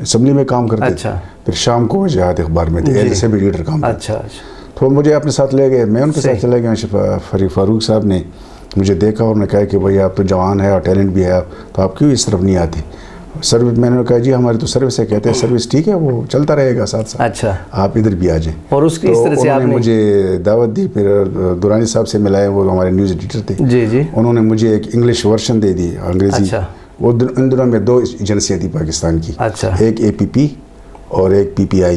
Assembly میں کام کرتے تھے, پھر شام کو وہ جہاد اخبار میں تھے, ایز اے ایڈیٹر کام کرتے. تو مجھے اپنے ساتھ لے گئے, میں ان کے ساتھ چلا گیا. فاروق صاحب نے مجھے دیکھا اور نے کہا کہ بھائی آپ تو جوان ہے اور ٹیلنٹ بھی ہے آپ, تو آپ کیوں اس طرف نہیں آتے سروس. میں نے کہا جی ہماری تو سروس ہے. کہتے ہیں سروس ٹھیک ہے, وہ چلتا رہے گا ساتھ ساتھ, اچھا آپ ادھر بھی آ جائیں. اور اس کی تو اس طرح سے انہوں نے مجھے دعوت دی. پھر دورانی صاحب سے ملائے, وہ ہمارے نیوز ایڈیٹر تھے. جی انہوں نے مجھے ایک انگلش ورژن دے دی انگریزی. وہ ان دنوں میں 2 ایجنسیاں تھیں پاکستان کی, ایک APP اور ایک PPI,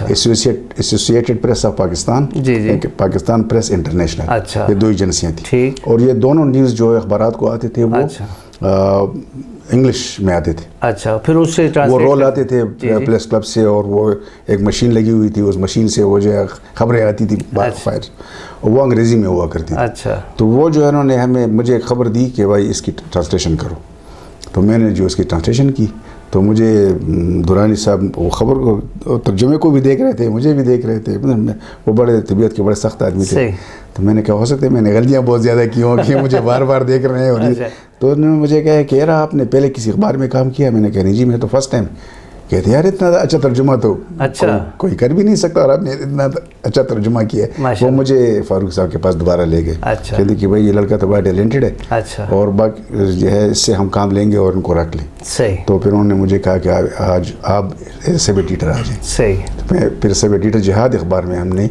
associated press of Pakistan, ایک پاکستان پریس انٹرنیشنل. یہ 2 ایجنسیاں تھیں, اور یہ دونوں نیوز جو اخبارات کو آتے تھے وہ انگلش میں آتے تھے. اچھا, پھر اس سے وہ رول آتے تھے پریس کلب سے, اور وہ ایک مشین لگی ہوئی تھی, اس مشین سے وہ جو ہے خبریں آتی تھی فائر, اور وہ انگریزی میں ہوا کرتی تھی. اچھا, تو وہ جو ہے انہوں نے مجھے ایک خبر دی کہ بھائی اس کی ٹرانسلیشن کرو. تو میں نے جو اس کی ٹرانسلیشن کی, تو مجھے دورانی صاحب وہ خبر کو ترجمے کو بھی دیکھ رہے تھے, مجھے بھی دیکھ رہے تھے. وہ بڑے طبیعت کے بڑے سخت آدمی تھے. تو میں نے کہا ہو سکتا ہے میں نے غلطیاں بہت زیادہ کی ہوں کہ مجھے بار بار دیکھ رہے ہیں. اور تو انہوں نے مجھے کہا کہ یار آپ نے پہلے کسی اخبار میں کام کیا؟ میں نے کہا نہیں جی, میں تو فرسٹ ٹائم. کہتے یار اتنا اچھا ترجمہ تو کوئی کر بھی نہیں سکتا, اور آپ نے اتنا اچھا ترجمہ کیا ہے. وہ مجھے فاروق صاحب کے پاس دوبارہ لے گئے. کہتے کہ بھائی یہ لڑکا تو بڑا ٹیلنٹڈ ہے, اور باقی جو ہے اس سے ہم کام لیں گے اور ان کو رکھ لیں. تو پھر انہوں نے مجھے کہا کہ آج آپ سب ایڈیٹر آ جائیں. میں پھر سب ایڈیٹر جہاد اخبار میں میں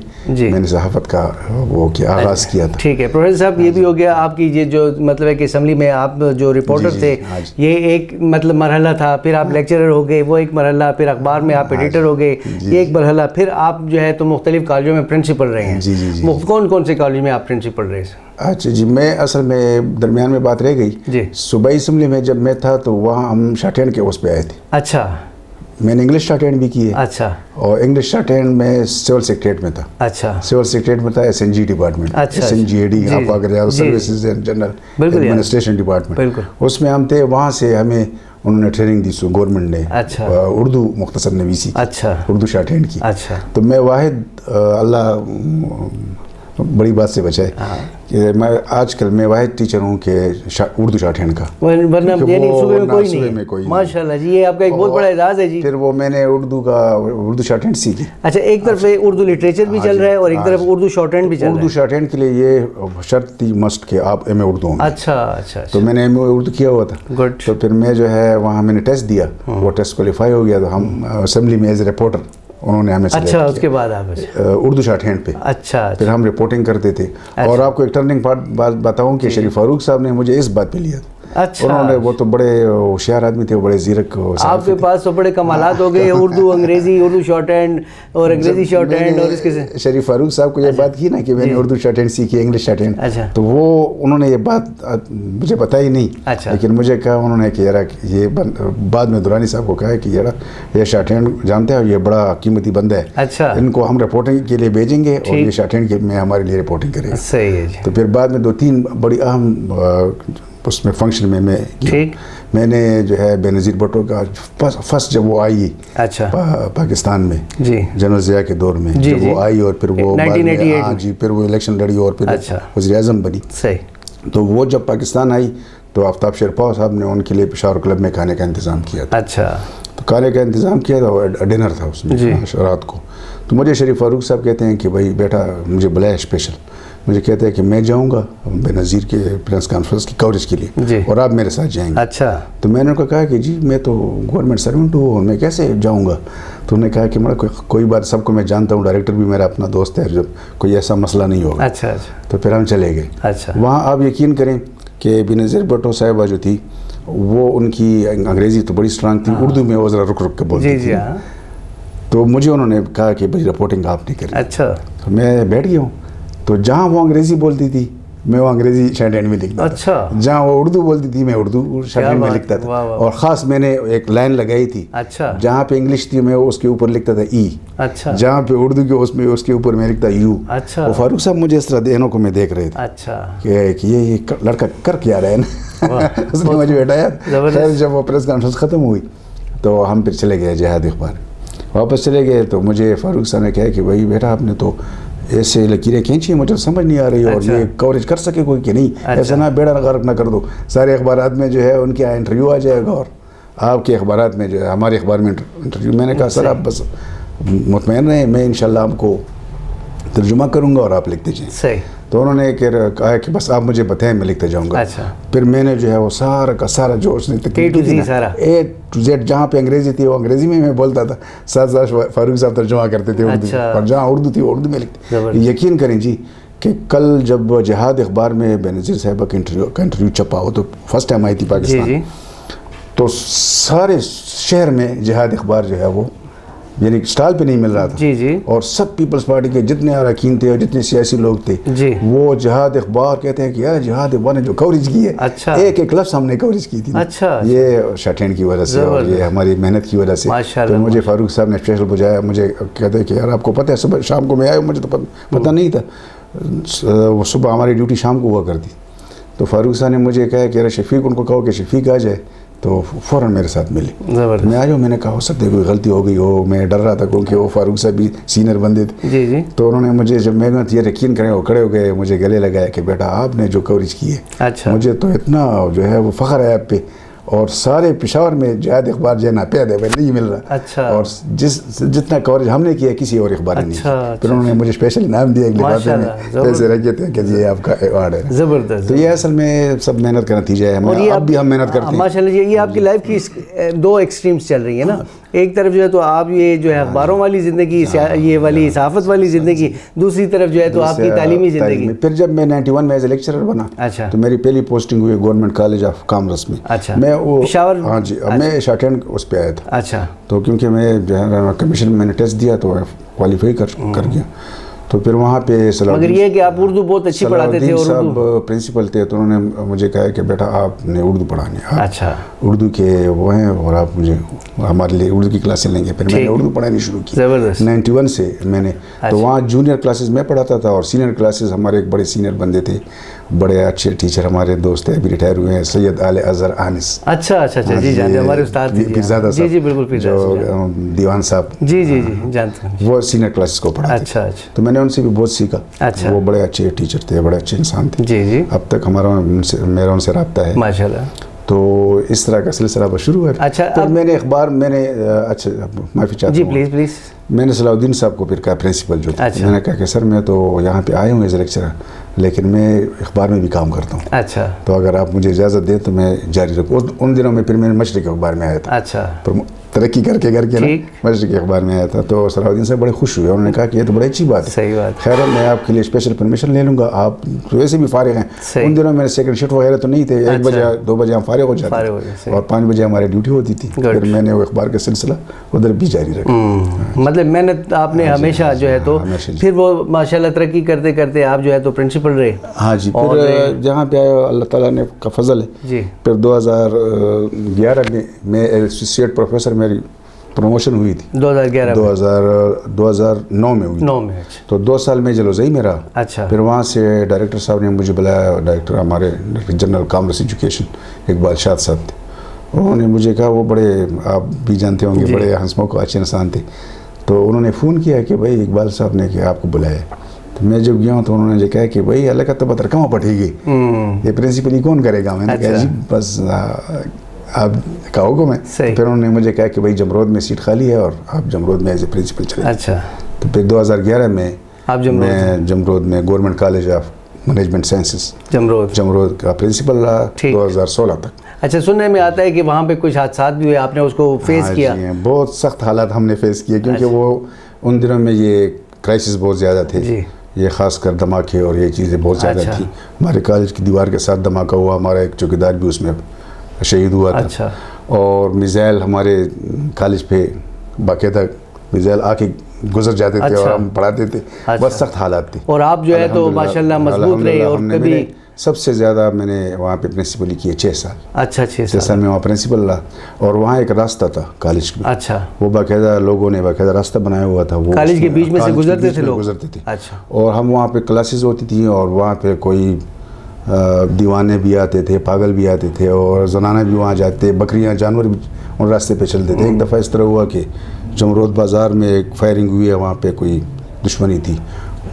نے صحافت کا وہ کیا آغاز کیا تھا. ٹھیک ہے پروفیسر صاحب, یہ بھی ہو گیا آپ کی یہ جو مطلب ہے کہ اسمبلی میں آپ جو رپورٹر تھے, یہ ایک مطلب مرحلہ تھا. پھر آپ لیکچرر ہو گئے, وہ ایک مرحلہ. پھر اخبار میں آپ ایڈیٹر ہو گئے, یہ ایک مرحلہ. پھر آپ جو ہے تو مختلف کالجوں میں پرنسپل رہے ہیں. کون کون سے کالج میں آپ پرنسپل رہے؟ اچھا جی, میں اصل میں درمیان میں بات رہ گئی. صوبائی اسمبلی میں جب میں تھا تو وہاں ہم شارٹ ہینڈ کے اس پہ آئے تھے. اچھا, میں نے انگلش شارٹ ہینڈ بھی کی ہے. اچھا, اور انگلش شارٹ ہینڈ میں سول سیکریٹریٹ میں تھا. اچھا, سول سیکریٹریٹ میں تھا SNG ڈپارٹمنٹ, SNGAD آپ اگر services and general administration department, اس میں ہم تھے. وہاں سے ہمیں انہوں نے ٹریننگ دی گورنمنٹ نے, اردو مختصر نویسی, اردو شارٹ ہینڈ کی. تو میں واحد, اللہ بڑی بات سے بچائے, کہ میں آج کل میں واحد ٹیچر ہوں کہ اردو شارٹ ہینڈ کا, ورنہ یعنی صوبے میں کوئی نہیں. ماشاءاللہ جی, یہ آپ کا ایک بہت بڑا اعزاز ہے جی. پھر وہ میں نے اردو شارٹ ہینڈ سیکھی. اچھا, ایک طرف اردو لٹریچر بھی چل رہا ہے اور ایک طرف اردو شارٹ ہینڈ بھی چل رہا ہے. اردو شارٹ ہینڈ کے لیے یہ شرط تھی مسٹ کہ آپ MA اردو ہوں. اچھا, تو میں نے MA اردو کیا ہوا تھا. تو پھر میں جو ہے وہاں میں نے ٹیسٹ دیا, وہ ٹیسٹ کوالیفائی ہو گیا. تو ہم اسمبلی میں ایز اے رپورٹر انہوں نے ہمیں اچھا, اس کے بعد آپ اردو شارٹ ہینڈ پہ. اچھا, پھر ہم رپورٹنگ کرتے تھے. اور آپ کو ایک ٹرننگ بات بتاؤں کہ شریف فاروق صاحب نے مجھے اس بات پہ لیا. اچھا, انہوں نے, وہ تو بڑے ہوشیار آدمی تھے, بڑے زیرک. آپ کے پاس تو بڑے کمالات ہو گئے, اردو انگریزی, اردو شارٹ ہینڈ اور انگریزی شارٹ ہینڈ. اور اس کے شریف فاروق صاحب کو یہ بات کی نا کہ میں نے اردو شارٹ ہینڈ سیکھی, انگلش شارٹ ہینڈ, تو وہ انہوں نے یہ بات مجھے بتائی نہیں. لیکن مجھے کہا انہوں نے کہ یار یہ بعد میں دورانی صاحب کو کہا کہ یار یہ شارٹ ہینڈ جانتے ہیں, یہ بڑا قیمتی بندہ ہے, ان کو ہم رپورٹنگ کے لیے بھیجیں گے اور یہ شارٹ ہینڈ میں ہمارے لیے رپورٹنگ کریں گے. صحیح ہے جی. تو پھر بعد میں 2-3 بڑی اہم اس میں فنکشن میں نے جو ہے بے نظیر بھٹو کا فرسٹ جب وہ آئی پاکستان میں جنرل ضیاء کے دور میں, جب وہ آئی اور پھر وہ پھر وہ الیکشن لڑی اور پھر وزیر اعظم بنی. تو وہ جب پاکستان آئی تو آفتاب شیرپاؤ صاحب نے ان کے لیے پشاور کلب میں کھانے کا انتظام کیا تھا. تو کھانے کا انتظام کیا تھا, ڈنر تھا اس میں رات کو. تو مجھے شریف فاروق صاحب کہتے ہیں کہ بھائی بیٹا مجھے بلایا اسپیشل. مجھے کہتے ہیں کہ میں جاؤں گا بے نظیر کے پریس کانفرنس کی کوریج کے لیے, اور آپ میرے ساتھ جائیں گے. اچھا, تو میں نے ان کو کہا کہ جی میں تو گورنمنٹ سروینٹ ہوں, اور میں کیسے جاؤں گا. تو انہوں نے کہا کہ میرا کوئی بات, سب کو میں جانتا ہوں, ڈائریکٹر بھی میرا اپنا دوست ہے, جب کوئی ایسا مسئلہ نہیں ہوگا. اچھا, تو پھر ہم چلے گئے. وہاں آپ یقین کریں کہ بے نظیر بھٹو صاحبہ جو تھی, وہ ان کی انگریزی تو بڑی اسٹرانگ تھی, اردو میں وہ ذرا رک رک کے بولتی تھی. تو مجھے انہوں نے کہا کہ بھائی رپورٹنگ آپ نہیں کریں. اچھا, تو میں بیٹھ گیا ہوں. تو جہاں وہ انگریزی بولتی تھی میں وہ انگریزی شارٹ ہینڈ میں لکھتا تھا, جہاں وہ اردو بولتی تھی میں اردو شارٹ ہینڈ میں لکھتا تھا. اور خاص میں نے ایک لائن لگائی تھی, جہاں پہ انگلش تھی میں اس کے اوپر لکھتا تھا ای, جہاں پہ اردو کے اس کے اوپر میں لکھتا یو. وہ فاروق صاحب مجھے اس طرح دینوں کو میں دیکھ رہے تھے کہ یہ لڑکا کر کیا رہا ہے نا. اس نے مجھے بیٹھایا. خیر جب وہ پریس کانفرنس ختم ہوئی تو ہم پھر چلے گئے جہاد اخبار, واپس چلے گئے. تو مجھے فاروق صاحب نے کہا کہ بھائی بیٹا آپ نے تو ایسے لکیریں کھینچی ہیں, مجھے سمجھ نہیں آ رہی, اور یہ کوریج کر سکے کوئی کہ نہیں, ایسا نہ بیڑا غرق نہ کر دو. سارے اخبارات میں جو ہے ان کے انٹرویو آ جائے گا, اور آپ کے اخبارات میں جو ہے ہمارے اخبار میں انٹرویو. میں نے کہا سر آپ بس مطمئن رہیں, میں انشاءاللہ آپ کو ترجمہ کروں گا اور آپ لکھتے جائیں. صحیح. تو انہوں نے کہا کہ بس آپ مجھے بتائیں میں لکھتے جاؤں گا. اچھا. پھر میں نے جو ہے وہ سارا کا سارا جو اس نے A to Z جہاں پہ انگریزی تھی وہ انگریزی میں بولتا تھا, ساتھ ساتھ فاروق صاحب ترجمہ کرتے تھے اردو, اور جہاں اردو تھی اردو میں لکھتے. یقین کریں جی کہ کل جب جہاد اخبار میں بینظیر صاحبہ کا انٹرویو چھپا ہو, تو فرسٹ ٹائم آئی تھی پاکستان, تو سارے شہر میں جہاد اخبار جو ہے وہ یعنی اسٹال پہ نہیں مل رہا تھا. جی. اور سب پیپلز پارٹی کے جتنے اراکین تھے اور جتنے سیاسی لوگ تھے وہ جہاد اخبار کہتے ہیں کہ یار جہاد اخبار نے جو کوریج کی ہے, ایک ایک لفظ ہم نے کوریج کی تھی. یہ شاٹینڈ کی وجہ سے اور یہ ہماری محنت کی وجہ سے. تو مجھے فاروق صاحب نے اسپیشل بجایا, مجھے کہتے ہیں کہ یار آپ کو پتہ ہے صبح شام کو میں آیا ہوں, مجھے تو پتہ نہیں تھا, وہ صبح ہماری ڈیوٹی شام کو ہوا کرتی. تو فاروق صاحب نے مجھے کہا کہ یار شفیق, ان کو کہو کہ شفیق آ جائے, تو فوراً میرے ساتھ ملے. میں آ جاؤں, میں نے کہا ہو سکتا ہے کوئی غلطی ہو گئی ہو, میں ڈر رہا تھا کیونکہ وہ فاروق صاحب بھی سینئر بندے تھے. تو انہوں نے مجھے, جب میں یہ یقین کریں وہ کھڑے ہو گئے, مجھے گلے لگایا کہ بیٹا آپ نے جو کوریج کی ہے مجھے تو اتنا جو ہے وہ فخر ہے آپ پہ, اور سارے پشاور میں جہاد اخبار جو ہے ناپید ہے, نہیں مل رہا. اور جتنا کوریج ہم نے کیا کسی اور اخبار نے نہیں کیا. پھر انہوں نے مجھے اسپیشل انعام دیا, اگلی بات میں پیسے رکھے تھے کہ یہ آپ کا ایوارڈ ہے. زبردست. تو یہ اصل میں سب محنت کا نتیجہ ہے, اب بھی ہم محنت کرتے ہیں ماشاء اللہ. یہ آپ کی لائف کی دو ایکسٹریمز چل رہی ہیں نا, ایک طرف جو ہے تو آپ یہ جو ہے اخباروں والی زندگی, یہ والی صحافت والی زندگی, دوسری طرف جو ہے تو آپ کی تعلیمی زندگی. پھر جب میں 91 میں ایز اے لیکچرر بنا تو میری پہلی پوسٹنگ ہوئی گورنمنٹ کالج آف کامرس میں. میں پشاور, ہاں جی, اب میں شارٹینڈ اس پہ آیا تھا. اچھا. تو کیونکہ میں جو ہے کمیشن میں نے ٹیسٹ دیا تو کوالیفائی کر گیا. تو پھر وہاں پہ مگر یہ کہ آپ اردو بہت اچھی پڑھاتے تھے, اور صاحب پرنسپل تھے, تو انہوں نے مجھے کہا کہ بیٹا آپ نے اردو پڑھانی ہے. اچھا. اردو کے وہ ہیں اور آپ مجھے ہمارے لیے اردو کی کلاسیں لیں گے. پھر میں نے اردو پڑھانی شروع کی 91 سے میں نے. تو وہاں جونیئر کلاسز میں پڑھاتا تھا, اور سینئر کلاسز ہمارے ایک بڑے سینئر بندے تھے, بڑے اچھے ٹیچر ہمارے دوست ہیں, ابھی ریٹائر ہوئے ہیں, سید آل اظہر آنس. اچھا. جی جانتے ہمارے استاد تھے پیرزادہ صاحب. جی بالکل, جو دیوان صاحب. جی جانتے ہیں, وہ سینئر کلاسز کو پڑھاتے. اچھا. تو میں نے ان سے بھی بہت سیکھا. وہ بڑے اچھے ٹیچر تھے, بڑے اچھے انسان تھے. جی. اب تک میرا ان سے رابطہ ہے ماشاءاللہ. تو اس طرح کا سلسلہ بس شروع ہے. اچھا. پھر میں نے اخبار اچھا معافی چاہتا ہوں. جی پلیز. میں نے صلاح الدین صاحب کو پھر کہا, پرنسپل جو تھا, میں نے کہا کہ سر میں تو یہاں پہ آیا ہوں ایز اے لیکچرر, لیکن میں اخبار میں بھی کام کرتا ہوں. اچھا. تو اگر آپ مجھے اجازت دیں تو میں جاری رکھوں. ان دنوں میں پھر میں مشرق اخبار میں آیا تھا. اچھا. ترقی کر کے مشرق اخبار میں آیا تھا. تو صلاح الدین صاحب بڑے خوش ہوئے, انہوں نے کہا کہ یہ تو بڑی اچھی بات ہے. صحیح بات. خیر ہے, میں آپ کے لیے اسپیشل پرمیشن لے لوں گا, آپ تو ویسے بھی فارغ ہیں. ان دنوں میں سیکنڈ شفٹ وغیرہ تو نہیں تھے, 1 بجے 2 بجے ہم فارغ ہو جاتے اور 5 بجے ہماری ڈیوٹی ہوتی تھی. پھر میں نے وہ اخبار کا سلسلہ ادھر بھی جاری رکھا. مطلب محنت آپ نے ہمیشہ جو ہے تو, پھر وہ ماشاءاللہ ترقی کرتے کرتے آپ جو ہے تو پرنسپل رہے. ہاں جی. پھر جہاں پہ آیا اللہ تعالیٰ نے کا فضل ہے. جی. پھر 2011 میں ایسوسیٹ پروفیسر میری پروموشن ہوئی تھی. 2009 میں ہوئی. 9 میں. تو 2 سال میں جلوزئی میں رہا. اچھا. پھر وہاں سے ڈائریکٹر صاحب نے مجھے بلایا, ڈائریکٹر ہمارے جنرل کامرس ایجوکیشن اقبال شاد صاحب تھے. انہوں نے مجھے کہا, وہ بڑے آپ بھی جانتے ہوں گے, بڑے ہنسمو کو اچھے انسان تھے. تو انہوں نے فون کیا کہ بھائی اقبال صاحب نے کہ آپ کو بلایا. تو میں جب گیا ہوں تو انہوں نے مجھے کہا کہ بھائی اللہ کا تبت رکھا پٹھے گی, یہ پرنسپل ہی کون کرے گا. میں نے کہا جی بس آپ کا حکم ہے. پھر انہوں نے مجھے کہا کہ بھائی جمرود میں سیٹ خالی ہے اور آپ جمرود میں ایز اے پرنسپل چلے. اچھا. تو پھر 2011 میں میں جمرود میں government college of management sciences Jamrud کا پرنسپل رہا 2016 تک. اچھا. سننے میں آتا ہے کہ وہاں پہ کچھ حادثات بھی ہوئے, آپ نے اس کو فیس کیا؟ بہت سخت حالات ہم نے فیس کیے, کیونکہ وہ ان دنوں میں یہ کرائسس بہت زیادہ تھے. یہ خاص کر دھماکے اور یہ چیزیں بہت زیادہ تھیں. ہمارے کالج کی دیوار کے ساتھ دھماکہ ہوا, ہمارا ایک چوکیدار بھی اس میں شہید ہوا تھا. اچھا. اور میزائل ہمارے کالج پہ باقاعدہ میزائل آ کے گزر جاتے تھے اور ہم پڑھاتے تھے. بہت سخت حالات تھے. اور آپ جو ہے تو ماشاءاللہ مضبوط رہے. اور کبھی سب سے زیادہ میں نے وہاں پہ پرنسپل کی ہے 6 سال. اچھا. 6 سال میں وہاں پرنسپل رہا. اور وہاں ایک راستہ تھا کالج میں. اچھا. وہ باقاعدہ لوگوں نے باقاعدہ راستہ بنایا ہوا تھا, وہ کالج کے بیچ میں سے گزرتے تھے لوگ. گزرتے تھے. اچھا. اور ہم وہاں پہ کلاسز ہوتی تھیں, اور وہاں پہ کوئی دیوانے بھی آتے تھے, پاگل بھی آتے تھے, اور زنانہ بھی وہاں جاتے, بکریاں جانور بھی ان راستے پہ چلتے تھے. ایک دفعہ اس طرح ہوا کہ جمرود بازار میں ایک فائرنگ ہوئی ہے, وہاں پہ کوئی دشمنی تھی,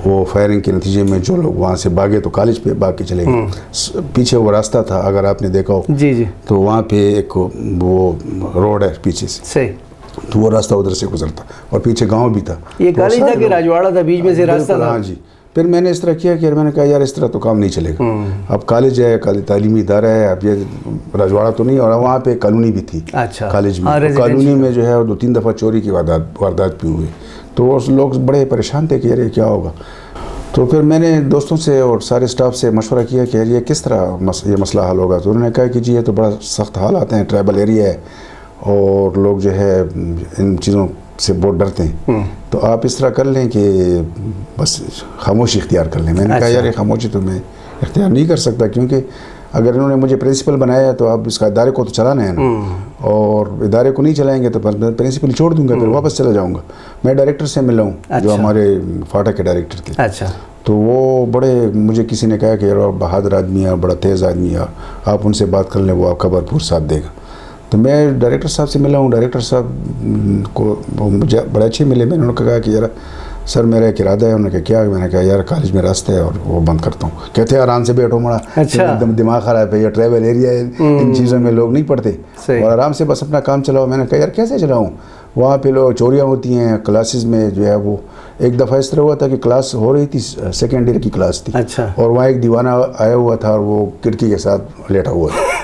وہ فائرنگ کے نتیجے میں جو لوگ وہاں سے بھاگے تو کالج پہ بھاگ کے چلے گئے. پیچھے وہ راستہ تھا, اگر آپ نے دیکھا ہو جی تو وہاں پہ ایک وہ روڈ ہے پیچھے سے, صحیح, تو وہ راستہ ادھر سے گزرتا اور پیچھے گاؤں بھی تھا. یہ کالج تھا کہ راجواڑہ تھا, بیچ میں سے راستہ تھا؟ ہاں جی. پھر میں نے اس طرح کیا کہ میں نے کہا یار اس طرح تو کام نہیں چلے گا. اب کالج ہے, تعلیمی ادارہ ہے, اب یہ راجواڑہ تو نہیں. اور وہاں پہ کالونی بھی تھی کالج میں. کالونی میں جو ہے 2-3 دفعہ چوری کی واردات بھی ہوئی. تو اس لوگ بڑے پریشان تھے کہ یار یہ کیا ہوگا. تو پھر میں نے دوستوں سے اور سارے اسٹاف سے مشورہ کیا کہ یہ کس طرح یہ مسئلہ حل ہوگا. تو انہوں نے کہا کہ جی یہ تو بڑا سخت حالات ہیں, ٹرائبل ایریا ہے اور لوگ جو ہے ان چیزوں سے بہت ڈرتے ہیں, تو آپ اس طرح کر لیں کہ بس خاموشی اختیار کر لیں. میں نے کہا یار یہ خاموشی تو میں اختیار نہیں کر سکتا, کیونکہ اگر انہوں نے مجھے پرنسپل بنایا تو آپ اس کا ادارے کو تو چلانا ہے نا, اور ادارے کو نہیں چلائیں گے تو میں پرنسپل چھوڑ دوں گا, پھر واپس چلا جاؤں گا. میں ڈائریکٹر سے ملا ہوں جو ہمارے فاٹا کے ڈائریکٹر تھے. اچھا. تو وہ بڑے, مجھے کسی نے کہا کہ یار بہادر آدمی ہے, بڑا تیز آدمی ہے, آپ ان سے بات کر لیں, وہ آپ کا بھرپور ساتھ دے گا. تو میں ڈائریکٹر صاحب سے ملا ہوں. ڈائریکٹر صاحب کو مجھے بڑے اچھے ملے. میں نے انہوں نے کہا کہ یار سر میرا ایک ارادہ ہے. انہوں نے کہا کیا؟ میں نے کہا یار کالج میں راستہ ہے اور وہ بند کرتا ہوں. کہتے ہیں آرام سے بیٹھو مڑا, ایک دم دماغ خراب ہے, یہ ٹریول ایریا ہے, ان چیزوں میں لوگ نہیں پڑھتے, اور آرام سے بس اپنا کام چلاؤ. میں نے کہا یار کیسے چلاؤں, وہاں پہ لوگ چوریاں ہوتی ہیں کلاسز میں جو ہے. وہ ایک دفعہ اس طرح ہوا تھا کہ کلاس ہو رہی تھی, سیکنڈ ایئر کی کلاس تھی, اور وہاں ایک دیوانہ آیا ہوا تھا اور وہ کھڑکی کے ساتھ لیٹا ہوا تھا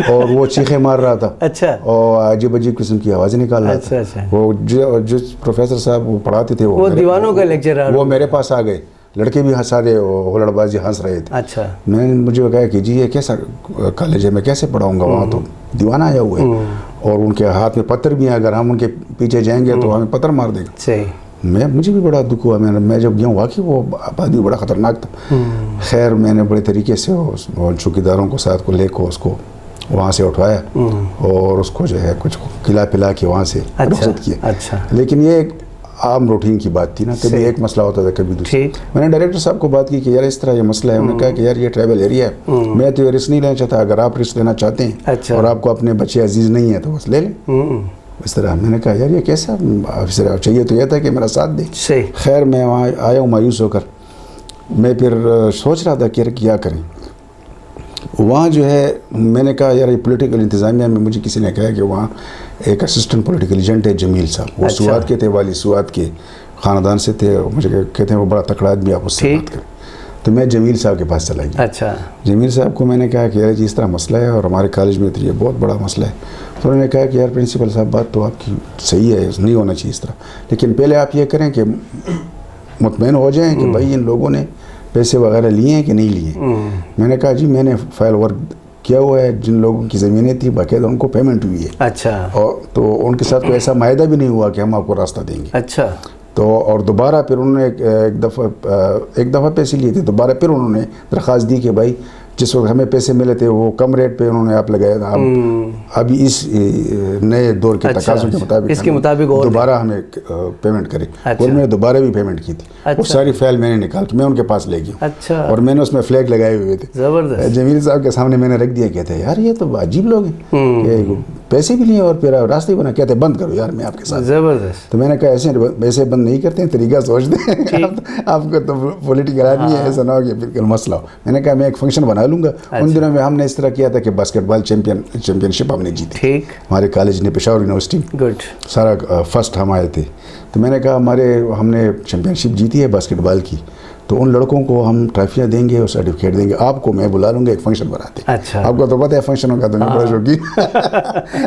اور وہ چیخیں مار رہا تھا. اچھا. اور عجیب عجیب قسم کی آوازیں نکال رہا تھا. وہ جو پروفیسر صاحب وہ پڑھاتے تھے وہ دیوانوں کا لیکچرر, وہ میرے پاس آ گئے. لڑکے بھی سارے ہلڑ بازی ہنس رہے تھے. اچھا. میں نے مجھے کہا کہ جی یہ کیسا کالج ہے, میں کیسے پڑھاؤں گا, وہاں تو دیوانہ آیا ہوا ہے اور ان کے ہاتھ میں پتھر بھی ہیں, اگر ہم ان کے پیچھے جائیں گے تو ہمیں پتھر مار دے گا. صحیح. مجھے بھی بڑا دکھ ہوا. میں جب گیا واقعی وہ آدمی بڑا خطرناک تھا. خیر میں نے بڑے طریقے سے چوکیداروں کو ساتھ کو لے کو اس کو وہاں سے اٹھوایا اور اس کو جو ہے کچھ کھلا پلا کے وہاں سے رخصت کیا. اچھا. لیکن یہ ایک عام روٹین کی بات تھی نا, کبھی ایک مسئلہ ہوتا تھا کبھی دوسرا. میں نے ڈائریکٹر صاحب کو بات کی کہ یار اس طرح یہ مسئلہ ہے. انہوں نے کہا کہ یار یہ ٹریول ایریا ہے, میں تو یہ رسک نہیں لینا چاہتا, اگر آپ رسک لینا چاہتے ہیں اور آپ کو اپنے بچے عزیز نہیں ہیں تو بس لے لیں. اس طرح میں نے کہا یار یہ کیسا آفیسر, چاہیے تو یہ تھا کہ میرا ساتھ دے. خیر میں وہاں آیا ہوں مایوس ہو کر. میں پھر سوچ رہا تھا کہ کیا کریں. وہاں جو ہے میں نے کہا یار یہ پولیٹیکل انتظامیہ میں مجھے کسی نے کہا کہ وہاں ایک اسسٹنٹ پولیٹیکل ایجنٹ ہے جمیل صاحب, وہ سوات کے تھے, والی سوات کے خاندان سے تھے. مجھے کہتے ہیں وہ بڑا تکڑا آدمی, آپ اس سے بات کریں. تو میں جمیل صاحب کے پاس چلا گیا. اچھا. جمیل صاحب کو میں نے کہا کہ یار جی اس طرح مسئلہ ہے اور ہمارے کالج میں تو یہ بہت بڑا مسئلہ ہے. تو انہوں نے کہا کہ یار پرنسپل صاحب بات تو آپ کی صحیح ہے, نہیں ہونا چاہیے اس طرح, لیکن پہلے آپ یہ کریں کہ مطمئن ہو جائیں کہ بھائی ان لوگوں نے پیسے وغیرہ لیے ہیں کہ نہیں لیے. میں نے کہا جی میں نے فائل ورک کیا ہوا ہے, جن لوگوں کی زمینیں تھیں باقاعدہ ان کو پیمنٹ ہوئی ہے. اچھا. اور تو ان کے ساتھ کوئی ایسا معاہدہ بھی نہیں ہوا کہ ہم آپ کو راستہ دیں گے. اچھا. تو اور دوبارہ پھر انہوں نے ایک دفعہ پیسے لیے تھے, دوبارہ پھر انہوں نے درخواست دی کہ بھائی جس وقت ہمیں پیسے ملے تھے وہ کم ریٹ پہ انہوں نے آپ لگایا تھا, ابھی اس نئے دور کے تقاضوں کے مطابق اس کے مطابق دوبارہ ہمیں پیمنٹ کرے. اور میں نے دوبارہ بھی پیمنٹ کی تھی. وہ ساری فائل میں نے نکال کے میں ان کے پاس لے گیا. اچھا. اور میں نے اس میں فلیگ لگائے ہوئے تھے. زبردست. جمیل صاحب کے سامنے میں نے رکھ دیا. کہتے ہیں یار یہ تو عجیب لوگ ہیں کہ پیسے بھی لیے اور پھر راستے بنا. کہتے ہیں بند کرو یار میں آپ کے ساتھ. زبردست. تو میں نے کہا ایسے بند نہیں کرتے ہیں, طریقہ سوچ دیں. آپ کو تو پولیٹیکل آدمی ہے, ایسا نہ ہو کہ پھر مسئلہ ہو. میں نے کہا میں ایک فنکشن بنا لوں گا. ان دنوں میں ہم نے اس طرح کیا تھا کہ باسکٹ بال چیمپئن شپ ہم نے جیتی. ہمارے کالج نے پشاور یونیورسٹی سارا فرسٹ ہم آئے تھے. تو میں نے کہا ہم نے چیمپئن شپ جیتی ہے باسکٹ بال کی, تو ان لڑکوں کو ہم ٹرافیاں دیں گے اور سرٹیفکیٹ دیں گے. آپ کو میں بلا لوں گا, ایک فنکشن بناتے ہیں. اچھا. آپ کو تو پتہ ہے فنکشنوں کا تو میں بڑا شوقین.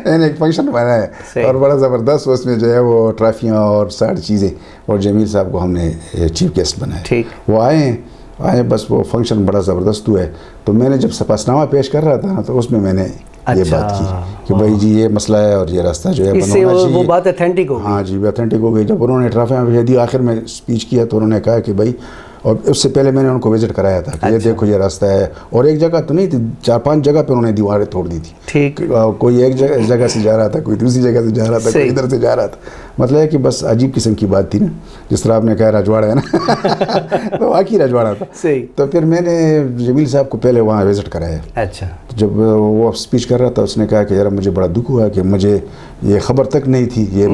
میں نے ایک فنکشن بنایا ہے اور بڑا زبردست, اس میں جو ہے وہ ٹرافیاں اور ساری چیزیں, اور جمیل صاحب کو ہم نے چیف گیسٹ بنایا. وہ آئے بس وہ فنکشن بڑا زبردست ہوا ہے. تو میں نے جب سپاسنامہ پیش کر رہا تھا نا, تو اس میں نے یہ بات کی کہ بھائی جی یہ مسئلہ ہے اور یہ راستہ جو ہے بنانا چاہیے. وہ بات اتھینٹک ہو گئی. ہاں جی اتھینٹک ہو گئی. جب انہوں نے ٹرافیاں بھیج دی آخر میں اسپیچ کیا, تو انہوں نے کہا کہ بھائی, اور اس سے پہلے میں نے ان کو وزٹ کرایا تھا کہ یہ دیکھو یہ راستہ ہے, اور ایک جگہ تو نہیں تھی, 4-5 جگہ پہ انہوں نے دیواریں توڑ دی تھی. ٹھیک. کوئی ایک جگہ سے جا رہا تھا, کوئی دوسری جگہ سے جا رہا تھا, کوئی ادھر سے جا رہا تھا. مطلب ہے کہ بس عجیب قسم کی بات تھی نا, جس طرح آپ نے کہا راجواڑہ ہے نا, تو واقعی راجواڑہ تھا. تو پھر میں نے جمیل صاحب کو پہلے وہاں وزٹ کرایا. اچھا. جب وہ اسپیچ کر رہا تھا, اس نے کہا کہ یار مجھے بڑا دکھ ہوا کہ مجھے یہ خبر تک نہیں تھی. یہ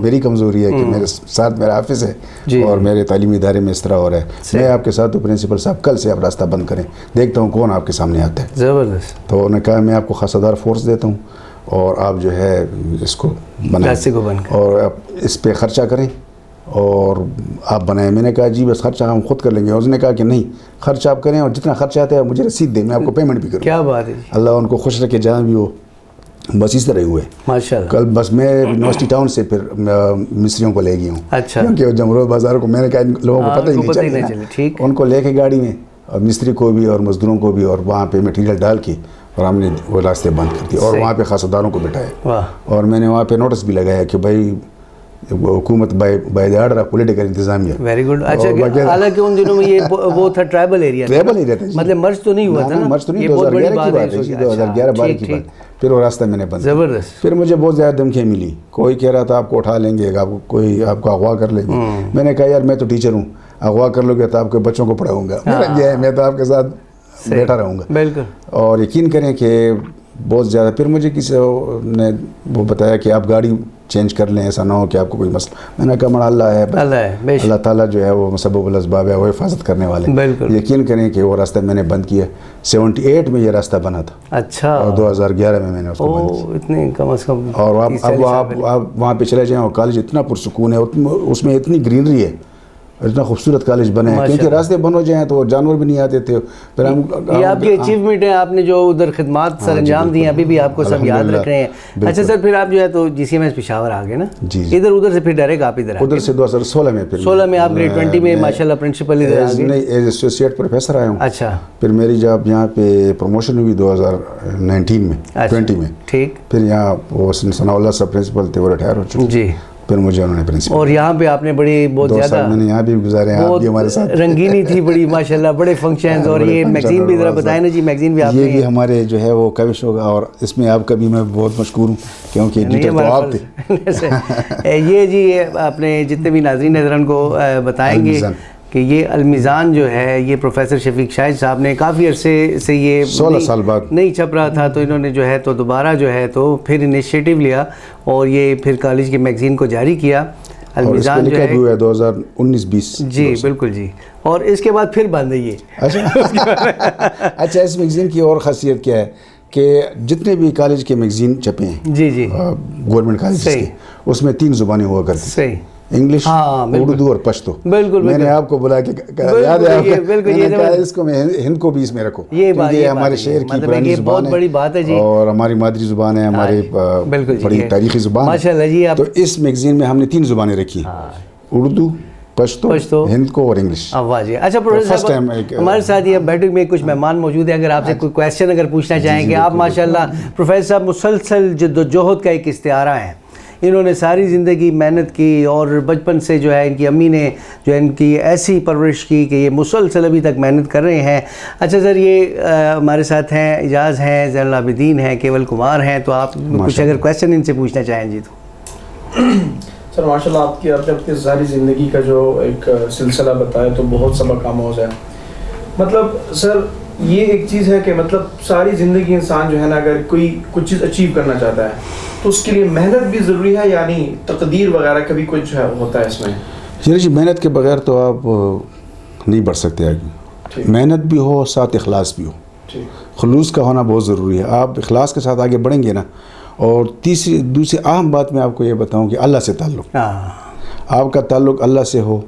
میری کمزوری ہے کہ میرے ساتھ میرا حافظ ہے اور میرے تعلیمی ادارے میں اس طرح ہو رہا ہے. میں آپ کے ساتھ ہوں پرنسپل صاحب, کل سے آپ راستہ بند کریں, دیکھتا ہوں کون آپ کے سامنے آتا ہے. زبردست. تو انہوں نے کہا میں آپ کو خاصہ دار فورس دیتا ہوں اور آپ جو ہے اس کو بنائیں اور آپ اس پہ خرچہ کریں اور آپ بنائیں. میں نے کہا جی بس خرچہ ہم خود کر لیں گے. اس نے کہا کہ نہیں, خرچہ آپ کریں اور جتنا خرچہ آتا ہے مجھے رسید دیں, میں آپ کو پیمنٹ بھی کروں. کیا بات ہے, اللہ ان کو خوش رکھے جہاں بھی ہو. بس اس طرح ہوئے ماشاء اللہ. کل بس میں یونیورسٹی ٹاؤن سے پھر مستریوں کو لے گئی ہوں. اچھا. کیونکہ جمہوریت بازار کو میں نے کہا لوگوں کو پتہ ہی نہیں چلے. ٹھیک. ان کو لے کے گاڑی میں اور مستری کو بھی اور مزدوروں کو بھی, اور وہاں پہ مٹیریل ڈال کے اور ہم نے وہ راستے بند کر دیے اور وہاں پہ خاصداروں کو بٹھایا. اور میں نے وہاں پہ نوٹس بھی لگایا کہ بھائی حکومت بائی آرڈر آف پولیٹیکل انتظامیہ. Very good. اچھا, حالانکہ ان دنوں میں یہ وہ تھا ٹرائبل ایریا تھا, مطلب مرج تو نہیں ہوا تھا نا. مرج تو نہیں, 2011 کی بات ہے, 2011-12 کی بات. پھر وہ راستہ میں نے بند. زبردست. پھر مجھے بہت زیادہ دھمکیاں ملی. کوئی کہہ رہا تھا آپ کو اٹھا لیں گے, کوئی آپ کو اغوا کر لیں گے. میں نے کہا یار میں تو ٹیچر ہوں, اغوا کر لو گے تو آپ کے بچوں کو پڑھاؤں گا. میں تو آپ کے ساتھ بیٹھا رہوں گا. بالکل. اور یقین کریں کہ بہت زیادہ. پھر مجھے کسی نے وہ بتایا کہ آپ گاڑی چینج کر لیں, ایسا نہ ہو کہ آپ کو کوئی مسئلہ. میں نے کہا مڑا اللہ ہے, اللہ تعالیٰ جو ہے وہ مسبب الاسباب ہے, وہ حفاظت کرنے والے. بالکل. یقین کریں کہ وہ راستہ میں نے بند کیا. 78 میں یہ راستہ بنا تھا. اچھا. اور 2011 میں نے اس کو بند کیا. اتنے کم از کم. اور اب آپ وہاں پہ چلے جائیں, اور کالج اتنا پرسکون ہے, اس میں اتنی گرینری ہے, اتنا خوبصورت کالج بنے ہیں. کیونکہ راستے بند ہو جائیں تو جانور بھی نہیں آتے تھے. پھر ہم یہ آپ کی اچیومنٹ ہے, آپ نے جو ادھر خدمات سر انجام دی ہیں ابھی بھی آپ کو سب یاد رکھ رہے ہیں. اچھا سر, پھر آپ جو ہے تو GCMS پشاور آ گئے نا. جی. ادھر سے پھر ڈائریکٹ آپ ادھر ادھر سے 2016 میں, پھر 16 میں آپ گریڈ 20 میں ماشاءاللہ پرنسپل ادھر آ گئے. نہیں, ایز ایسوسیٹ پروفیسر آیا ہوں. اچھا. پھر میری جب یہاں پہ پروموشن ہوئی 2019 میں, 20 میں. ٹھیک. پھر یہاں وہ ثناء اللہ صاحب پرنسپل تھے, وہ ریٹائر ہو چکے. جی. پھر مجھے انہوں نے پرنسپل. اور یہاں پہ آپ نے بڑی بہت زیادہ میں نے یہاں بھی گزارے ہیں, آپ بھی ہمارے ساتھ. رنگینی تھی بڑی ماشاءاللہ, بڑے فنکشنز. اور یہ میگزین بھی ذرا بتائیں نا جی, میگزین بھی آپ یہ بھی ہمارے جو ہے وہ کوشش ہوگا, اور اس میں آپ کا بھی میں بہت مشکور ہوں کیونکہ ایڈیٹر تو آپ تھے. یہ جی اپنے جتنے بھی ناظرین حضران کو بتائیں گے کہ یہ المیزان جو ہے یہ پروفیسر شفیق شاہد صاحب نے کافی عرصے سے یہ 16 سال بعد نہیں چھپ رہا تھا, تو انہوں نے جو ہے تو دوبارہ جو ہے تو پھر انیشیٹو لیا اور یہ پھر کالج کے میگزین کو جاری کیا. المیزان جو ہے 2019-20. جی بالکل جی. اور اس کے بعد پھر بند ہے یہ. اچھا, اس میگزین کی اور خاصیت کیا ہے کہ جتنے بھی کالج کے میگزین چھپے ہیں جی جی گورنمنٹ کالج کے, اس میں 3 زبانیں ہوا کرتی. صحیح. انگلش, اردو اور پشتو. بالکل. میں نے آپ کو بلا کے یاد ہے اس کو, میں ہند کو بھی اس میں رکھو. یہ ہمارے شہر کی پرانی زبان ہے, بڑی بات ہے جی, اور ہماری مادری زبان ہے, ہماری بڑی تاریخی زبان ماشاءاللہ جی. تو اس میگزین میں ہم نے 3 زبانیں رکھی, اردو, پشتو, ہند کو اور انگلش. واہ جی. اچھا پروفیسر صاحب, ہمارے ساتھ یہ بیٹھک میں کچھ مہمان موجود ہیں, اگر آپ سے کوئی کویسچن اگر پوچھنا چاہیں کہ آپ ماشاءاللہ پروفیسر صاحب مسلسل جد و جہد کا ایک استعارہ ہیں. انہوں نے ساری زندگی محنت کی اور بچپن سے جو ہے ان کی امی نے جو ہے ان کی ایسی پرورش کی کہ یہ مسلسل ابھی تک محنت کر رہے ہیں. اچھا سر, یہ ہمارے ساتھ ہیں اعجاز ہیں, زین العابدین ہیں, کیول کمار ہیں, تو آپ کچھ اگر کویسچن ان سے پوچھنا چاہیں جی تو. سر ماشاء اللہ آپ نے اپنی ساری زندگی کا جو ایک سلسلہ بتایا تو بہت سبق آموز ہے. مطلب سر یہ ایک چیز ہے کہ مطلب ساری زندگی انسان جو ہے نا اگر کوئی کچھ چیز اچیو کرنا چاہتا ہے تو اس کے لیے محنت بھی ضروری ہے, یعنی تقدیر وغیرہ کبھی کچھ ہوتا ہے اس میں. جی محنت کے بغیر تو آپ نہیں بڑھ سکتے آگے. محنت بھی ہو, ساتھ اخلاص بھی ہو. خلوص کا ہونا بہت ضروری ہے. آپ اخلاص کے ساتھ آگے بڑھیں گے نا. اور دوسری اہم بات میں آپ کو یہ بتاؤں کہ اللہ سے تعلق, آپ کا تعلق اللہ سے ہو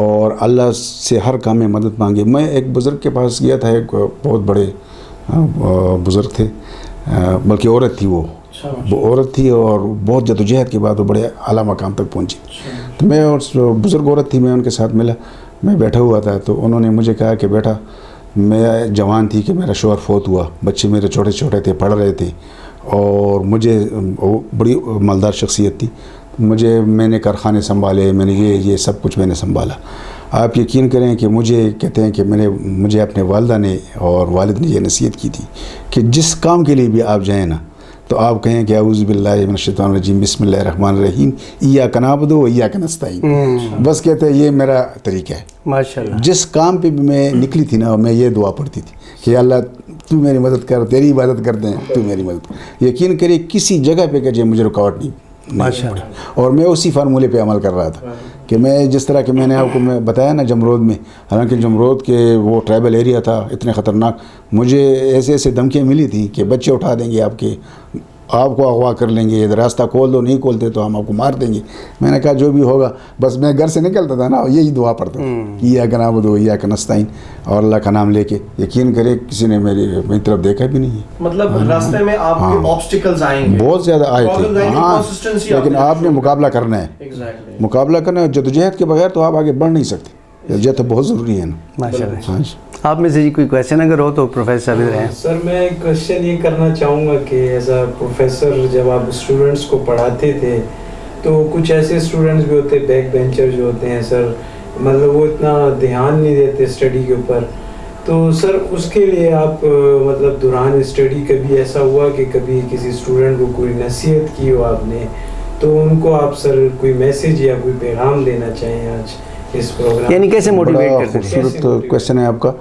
اور اللہ سے ہر کام میں مدد مانگے. میں ایک بزرگ کے پاس گیا تھا, ایک بہت بڑے بزرگ تھے, بلکہ عورت تھی, وہ عورت تھی اور بہت جدوجہد کے بعد وہ بڑے اعلیٰ مقام تک پہنچی. تو میں اس بزرگ عورت تھی, میں ان کے ساتھ ملا, میں بیٹھا ہوا تھا, تو انہوں نے مجھے کہا کہ بیٹا میں جوان تھی کہ میرا شوہر فوت ہوا, بچے میرے چھوٹے چھوٹے تھے, پڑھ رہے تھے, اور مجھے بڑی مالدار شخصیت تھی, میں نے کارخانے سنبھالے, میں نے یہ سب کچھ میں نے سنبھالا. آپ یقین کریں کہ مجھے کہتے ہیں کہ مجھے اپنے والدہ نے اور والد نے یہ نصیحت کی تھی کہ جس کام کے لیے بھی آپ جائیں نا تو آپ کہیں کہ اعوذ باللہ من الشیطان الرجیم بسم اللہ الرحمن الرحیم ایاک نعبد و ایاک نستعین، بس کہتے ہیں یہ میرا طریقہ ہے. ماشاءاللہ. جس کام پہ بھی میں نکلی تھی نا میں یہ دعا پڑھتی تھی کہ اللہ تو میری مدد کر، تیری عبادت کرتے ہیں تو میری مدد کر. یقین کریے کسی جگہ پہ کہ مجھے رکاوٹ نہیں ماشاءاللہ. اور میں اسی فارمولے پہ عمل کر رہا تھا کہ میں جس طرح کہ میں نے آپ کو میں بتایا نا جمرود میں، حالانکہ جمرود کے وہ ٹرائبل ایریا تھا اتنے خطرناک، مجھے ایسے ایسے دھمکیاں ملی تھیں کہ بچے اٹھا دیں گے آپ کو اغوا کر لیں گے، راستہ کھول دو، نہیں کھولتے تو ہم آپ کو مار دیں گے. میں نے کہا جو بھی ہوگا، بس میں گھر سے نکلتا تھا نا یہی دعا پڑھتا تھا ایاک نعبد و ایاک نستعین، اور اللہ کا نام لے کے. یقین کرے کسی نے میری طرف دیکھا بھی نہیں ہے. مطلب راستے میں آپ کے آبسٹیکلز آئیں گے، بہت زیادہ آئے تھے، ہاں، لیکن آپ نے مقابلہ کرنا ہے. مقابلہ کرنا ہے، جدوجہد کے بغیر تو آپ آگے بڑھ نہیں سکتے. جدوجہد تو بہت ضروری ہے نا. ماشاءاللہ. آپ میں سے کوئی کویشچن اگر ہو تو پروفیسر صاحب ادھر ہیں. سر میں ایک کویشچن یہ کرنا چاہوں گا کہ ایز اے پروفیسر جب آپ اسٹوڈنٹس کو پڑھاتے تھے تو کچھ ایسے اسٹوڈنٹس بھی ہوتے بیک بینچر جو ہوتے ہیں سر، مطلب وہ اتنا دھیان نہیں دیتے اسٹڈی کے اوپر، تو سر اس کے لیے آپ مطلب دوران اسٹڈی کبھی ایسا ہوا کہ کبھی کسی اسٹوڈنٹ کو کوئی نصیحت کی ہو آپ نے، تو ان کو آپ سر کوئی میسیج یا کوئی پیغام دینا چاہیں آج اس پروگرام، یعنی کیسے موٹیویٹ کرتے ہیں؟ خوبصورت کویشچن ہے آپ کا.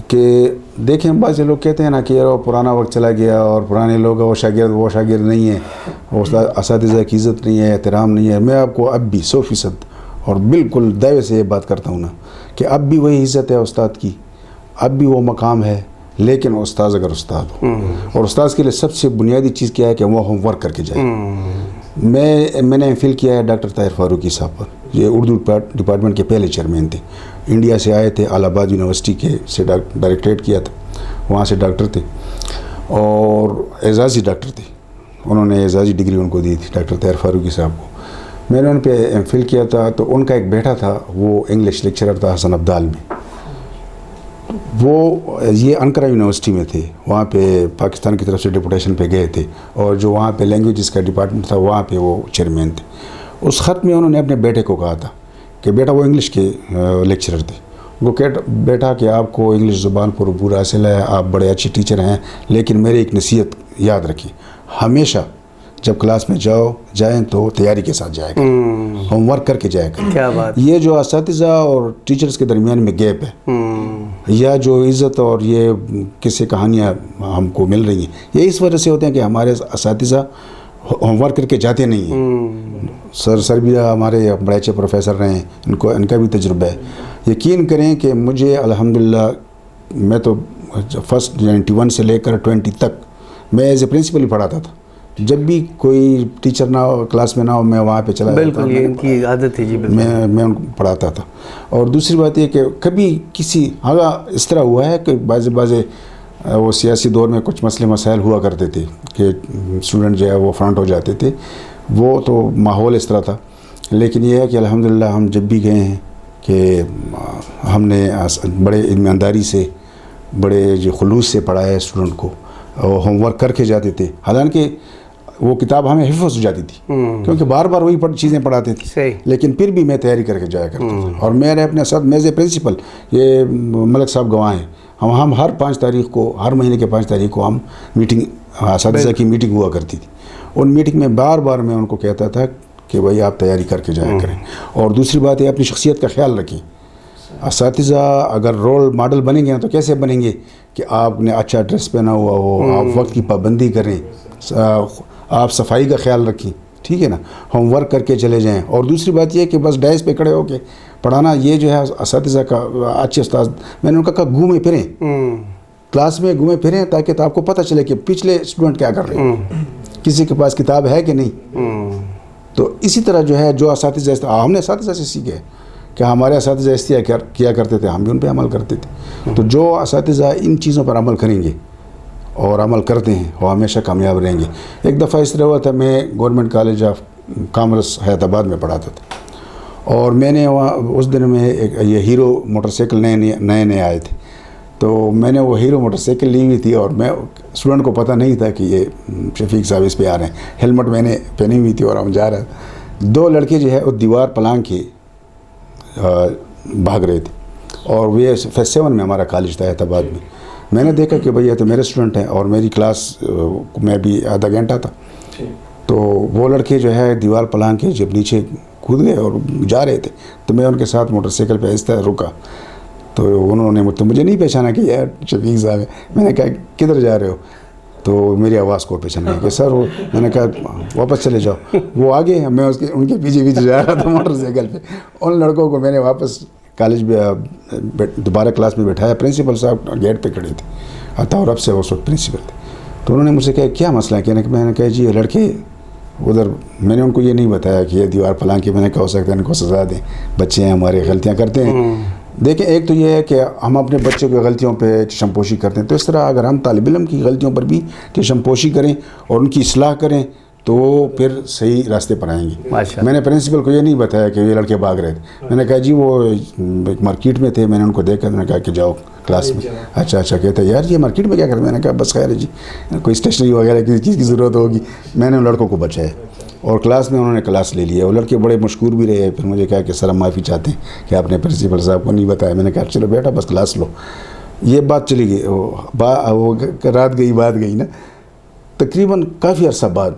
کہ دیکھیں بعض لوگ کہتے ہیں نا کہ یار پرانا وقت چلا گیا اور پرانے لوگ وہ شاگرد نہیں ہے، اساتذہ کی عزت نہیں ہے، احترام نہیں ہے. میں آپ کو اب بھی 100% اور بالکل دعوے سے یہ بات کرتا ہوں نا کہ اب بھی وہی عزت ہے استاد کی، اب بھی وہ مقام ہے، لیکن استاذ اگر استاد ہو، اور استاذ کے لیے سب سے بنیادی چیز کیا ہے کہ وہ ہوم ورک کر کے جائے. میں نے ایم فل کیا ہے ڈاکٹر طاہر فاروقی صاحب پر، یہ اردو ڈپارٹمنٹ کے پہلے چیئرمین تھے، انڈیا سے آئے تھے، الہ آباد یونیورسٹی کے سے ڈائریکٹریٹ کیا تھا، وہاں سے ڈاکٹر تھے اور اعزازی ڈاکٹر تھے. انہوں نے اعزازی ڈگری ان کو دی تھی ڈاکٹر طاہر فاروقی صاحب کو. میں نے ان پہ ایم فل کیا تھا، تو ان کا ایک بیٹا تھا وہ انگلش لیکچرر تھا حسن عبدال میں. وہ یہ انقرہ یونیورسٹی میں تھے، وہاں پہ پاکستان کی طرف سے ڈپوٹیشن پہ گئے تھے، اور جو وہاں پہ لینگویجز کا ڈپارٹمنٹ تھا وہاں پہ وہ چیئرمین تھے. اس خط میں انہوں نے اپنے بیٹے کو کہا تھا کہ بیٹا، وہ انگلش کے لیکچرر تھے، وہ بیٹا کہ آپ کو انگلش زبان پر عبور حاصل ہے، آپ بڑے اچھے ٹیچر ہیں، لیکن میری ایک نصیحت یاد رکھیں، ہمیشہ جب کلاس میں جائیں تو تیاری کے ساتھ جائے کریں، ہوم ورک کر کے جائے کریں. کیا بات. یہ جو اساتذہ اور ٹیچرز کے درمیان میں گیپ ہے، یا جو عزت اور یہ قصے کہانیاں ہم کو مل رہی ہیں، یہ اس وجہ سے ہوتے ہیں کہ ہمارے اساتذہ ہوم ورک کر کے جاتے نہیں ہیں. سر بھی ہمارے بڑے اچھے پروفیسر رہے ہیں، ان کا بھی تجربہ ہے. یقین کریں کہ مجھے الحمدللہ، میں تو فرسٹ 91 سے لے کر 20 تک میں ایز اے پرنسپل ہی پڑھاتا تھا. جب بھی کوئی ٹیچر نہ ہو کلاس میں نہ ہو، میں وہاں پہ چلا جاتا. بالکل یہ ان کی عادت تھی جی. میں ان کو پڑھاتا تھا. اور دوسری بات یہ کہ کبھی کسی اس طرح ہوا ہے کہ بعض وہ سیاسی دور میں کچھ مسئلے مسائل ہوا کرتے تھے کہ اسٹوڈنٹ جو ہے وہ فرنٹ ہو جاتے تھے، وہ تو ماحول اس طرح تھا. لیکن یہ ہے کہ الحمدللہ ہم جب بھی گئے ہیں کہ ہم نے بڑے ایمانداری سے، بڑے جو خلوص سے پڑھایا ہے اسٹوڈنٹ کو، اور ہوم ورک کر کے جاتے تھے. حالانکہ وہ کتاب ہمیں حفظ ہو جاتی تھی کیونکہ بار بار وہی چیزیں پڑھاتے تھے، لیکن پھر بھی میں تیاری کر کے جایا کرتا تھا. اور میرے اپنے ساتھ ایز اے پرنسپل، یہ ملک صاحب گواہ ہیں، ہم ہر 5 تاریخ کو، ہر مہینے کے 5 تاریخ کو ہم میٹنگ، اساتذہ کی میٹنگ ہوا کرتی تھی. ان میٹنگ میں بار بار میں ان کو کہتا تھا کہ بھائی آپ تیاری کر کے جایا کریں. اور دوسری بات یہ اپنی شخصیت کا خیال رکھیں. اساتذہ اگر رول ماڈل بنیں گے تو کیسے بنیں گے کہ آپ نے اچھا ڈریس پہنا ہوا ہو، آپ وقت کی پابندی کریں، آپ صفائی کا خیال رکھیں، ٹھیک ہے نا، ہوم ورک کر کے چلے جائیں. اور دوسری بات یہ کہ بس ڈائس پہ کھڑے ہو کے پڑھانا، یہ جو ہے اساتذہ کا، اچھے استاد، میں نے ان کا کہا گھومیں پھریں، کلاس میں گھومیں پھریں تاکہ آپ کو پتہ چلے کہ پچھلے اسٹوڈنٹ کیا کر رہے ہیں، کسی کے پاس کتاب ہے کہ نہیں. تو اسی طرح جو ہے جو اساتذہ، ہم نے اساتذہ سے سیکھے کہ ہمارے اساتذہ اس طرح کیا کرتے تھے، ہم بھی ان پہ عمل کرتے تھے. تو جو اساتذہ ان چیزوں پر عمل کریں گے اور عمل کرتے ہیں وہ ہمیشہ کامیاب رہیں گے. ایک دفعہ اس طرح ہوا تھا، میں گورنمنٹ کالج آف کامرس حیات آباد میں پڑھاتا تھا، اور میں نے وہاں اس دن میں یہ ہیرو موٹر سائیکل نئے آئے تھے، تو میں نے وہ ہیرو موٹر سائیکل لی ہوئی تھی، اور میں اسٹوڈنٹ کو پتہ نہیں تھا کہ یہ شفیق صاحب اس پہ آ رہے ہیں. ہیلمٹ میں نے پہنی ہوئی تھی اور ہم جا رہے تھے. 2 لڑکے جو ہے وہ دیوار پلانگ کے بھاگ رہے تھے، اور وہ فیس 7 میں ہمارا کالج تھا حیات آباد میں. میں نے دیکھا کہ بھئی یہ تو میرے اسٹوڈنٹ ہیں اور میری کلاس میں بھی آدھا گھنٹہ تھا، تو وہ لڑکے جو ہے دیوار پلانگ کے جب نیچے کود گئے اور جا رہے تھے تو میں ان کے ساتھ موٹر سائیکل پہ آہستہ رکا، تو انہوں نے مجھے نہیں پہچانا کہ یار شفیق صاحب ہے. میں نے کہا کدھر جا رہے ہو؟ تو میری آواز کو پہچانا کہ سر وہ، میں نے کہا واپس چلے جاؤ. وہ آگے، میں ان کے پیچھے جا رہا تھا موٹر سائیکل پہ. ان لڑکوں کو میں نے واپس کالج میں دوبارہ کلاس میں بٹھایا. پرنسپل صاحب گیٹ پہ کھڑے تھے، عطاء رب سے اس وقت پرنسپل تھے. تو انہوں نے مجھ سے کہا کیا مسئلہ ہے؟ میں نے کہا جی یہ لڑکے ادھر، میں نے ان کو یہ نہیں بتایا کہ یہ دیوار پلان کی، میں نے کہا ہو سکتا ہے ان کو سزا دیں، بچے ہیں ہمارے، غلطیاں کرتے ہیں. دیکھیں ایک تو یہ ہے کہ ہم اپنے بچوں کی غلطیوں پہ چشم پوشی کرتے ہیں، تو اس طرح اگر ہم طالب علم کی غلطیوں پر بھی چشم پوشی کریں اور ان کی اصلاح کریں تو پھر صحیح راستے پر آئیں گے. میں نے پرنسپل کو یہ نہیں بتایا کہ یہ لڑکے بھاگ رہے تھے. میں نے کہا جی وہ ایک مارکیٹ میں تھے، میں نے ان کو دیکھا، میں نے کہا کہ جاؤ کلاس میں. اچھا کہتا ہے یار یہ مارکیٹ میں کیا کرتے؟ میں نے کہا بس خیر ہے جی، کوئی اسٹیشنری وغیرہ کسی چیز کی ضرورت ہوگی. میں نے ان لڑکوں کو بچایا اور کلاس میں انہوں نے کلاس لے لیا. وہ لڑکے بڑے مشکور بھی رہے. پھر مجھے کہا کہ سر ہم معافی چاہتے ہیں کہ آپ نے پرنسپل صاحب کو نہیں بتایا. میں نے کہا چلو بیٹا بس کلاس لو. یہ بات چلی گئی، وہ رات گئی بات گئی نا. تقریباً کافی عرصہ بعد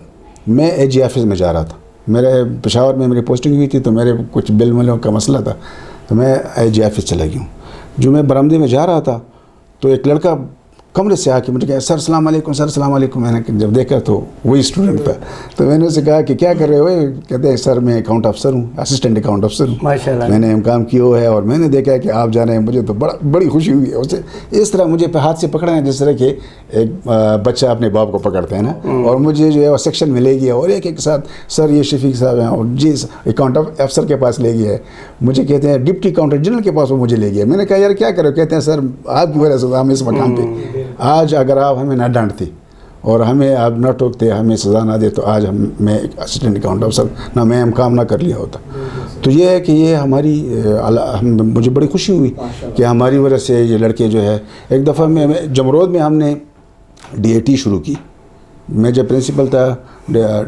میں اے جی آفس میں جا رہا تھا. میرے پشاور میں میری پوسٹنگ ہوئی تھی، تو میرے کچھ بل ملوں کا مسئلہ تھا، تو میں اے جی آفس چلا گیا ہوں. جو میں برآمدے میں جا رہا تھا تو ایک لڑکا کمرے سے آ کے مجھے کہا سر السلام علیکم، سر السلام علیکم. میں نے جب دیکھا تو وہی اسٹوڈنٹ تھا. تو میں نے اسے کہا کہ کیا کر رہے ہو؟ کہتے ہیں سر میں اکاؤنٹ افسر ہوں، اسسٹنٹ اکاؤنٹ افسر ہوں. ماشاءاللہ. میں نے کام کیا ہے اور میں نے دیکھا کہ آپ جا رہے ہیں. مجھے تو بڑی خوشی ہوئی ہے اسے. اس طرح مجھے ہاتھ سے پکڑا ہے جس طرح کہ ایک بچہ اپنے باپ کو پکڑتا ہے نا. اور مجھے جو ہے وہ سیکشن میں لے گیا اور ایک ایک ساتھ سر یہ شفیق صاحب ہیں، اور جی اکاؤنٹ افسر کے پاس لے گیا ہے. مجھے کہتے ہیں ڈپٹی اکاؤنٹنٹ جنرل کے پاس وہ مجھے لے گیا. میں نے کہا یار کیا کرو؟ کہتے ہیں سر آپ کی وجہ سے ہم اس مقام پہ، آج اگر آپ ہمیں نہ ڈانٹتے اور ہمیں آپ نہ ٹوکتے، ہمیں سزا نہ دے، تو آج میں ایک اسسٹنٹ اکاؤنٹ افسر نہ میں ہم کام نہ کر لیا ہوتا. تو یہ ہے کہ یہ ہماری مجھے بڑی خوشی ہوئی کہ ہماری وجہ سے یہ لڑکے جو ہے. ایک دفعہ میں جمرود میں ہم نے ڈی اے ٹی شروع کی. میں جب پرنسپل تھا